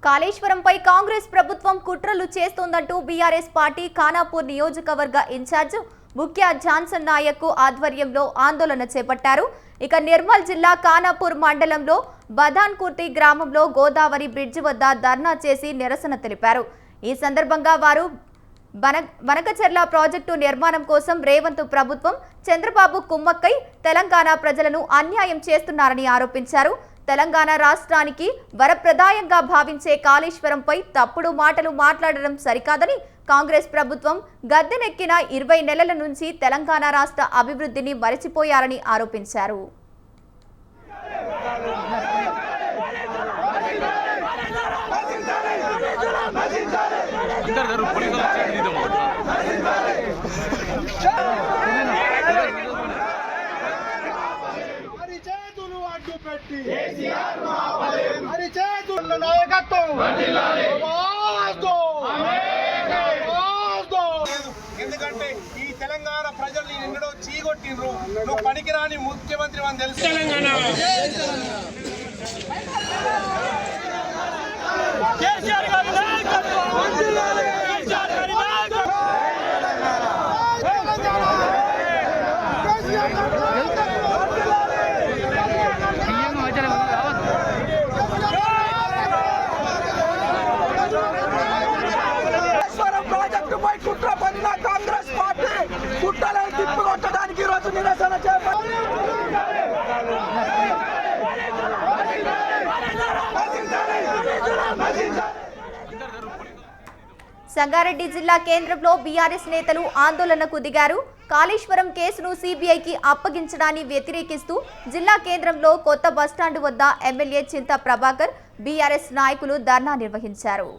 కాళేశ్వరంపై కాంగ్రెస్ ప్రభుత్వం కుట్రలు చేస్తోందంటూ BRS party Khanapur నియోజకవర్గ ఇన్ఛార్జ్ ముఖ్య జాన్సన్ నాయక్ ఆధ్వర్యంలో ఆందోళన చేపట్టారు. ఇక నిర్మల్ జిల్లా ఖానాపూర్ మండలంలో బదాన్కుర్తి గ్రామంలో గోదావరి బ్రిడ్జి వద్ద ధర్నా చేసి నిరసన తెలిపారు. ఈ సందర్భంగా వారు బనకచెర్ల ప్రాజెక్టు నిర్మాణం కోసం రేవంత్ ప్రభుత్వం చంద్రబాబు కుమ్మక్కై తెలంగాణ ప్రజలను అన్యాయం చేస్తున్నారని ఆరోపించారు. తెలంగాణ రాష్ట్రానికి వరప్రదాయంగా భావించే కాళేశ్వరంపై తప్పుడు మాటలు మాట్లాడడం సరికాదని, కాంగ్రెస్ ప్రభుత్వం గద్దెనెక్కిన 20 నెలల నుంచి తెలంగాణ రాష్ట్ర అభివృద్ధిని మరచిపోయారని ఆరోపించారు. ఎందుకంటే ఈ తెలంగాణ ప్రజలు ఎన్నడో చీగొట్టిండ్రు. నువ్వు పనికిరాని ముఖ్యమంత్రి అని తెలుసు. తెలంగాణ కాంగ్రెస్ పార్టీ కుట్రలను తిప్పికొట్టడానికి ఈరోజు నిరసన సంగారెడ్డి జిల్లా కేంద్రంలో బీఆర్ఎస్ నేతలు ఆందోళనకు దిగారు. కాళేశ్వరం కేసును సిబిఐకి అప్పగించడాన్ని వ్యతిరేకిస్తూ జిల్లా కేంద్రంలో కొత్త బస్టాండ్ వద్ద ఎమ్మెల్యే చింత ప్రభాకర్, బీఆర్ఎస్ నాయకులు ధర్నా నిర్వహించారు.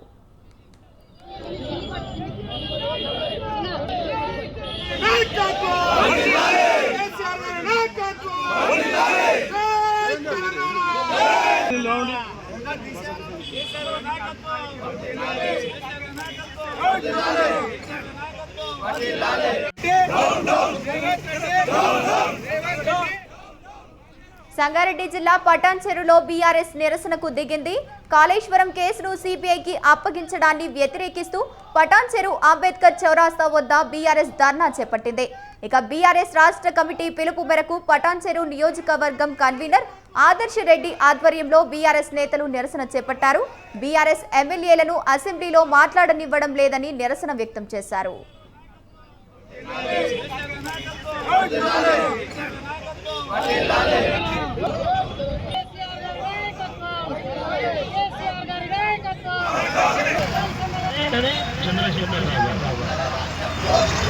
సంగారెడ్డి జిల్లా పటాన్చెరులో బీఆర్ఎస్ నిరసనకు దిగింది. కాళేశ్వరం కేసును సిబిఐకి అప్పగించడాన్ని వ్యతిరేకిస్తూ పటాన్చెరు అంబేద్కర్ చౌరాస్తా వద్ద బీఆర్ఎస్ ధర్నా చేపట్టింది. ఇక బీఆర్ఎస్ రాష్ట్ర కమిటీ పిలుపు మేరకు పటాన్చెరు నియోజకవర్గం కన్వీనర్ ఆదర్శ్ రెడ్డి ఆధ్వర్యంలో బీఆర్ఎస్ నేతలు నిరసన చేపట్టారు. బీఆర్ఎస్ ఎమ్మెల్యేలను అసెంబ్లీలో మాట్లాడనివ్వడం లేదని నిరసన వ్యక్తం చేశారు. చంద్రశేఖర్ రావు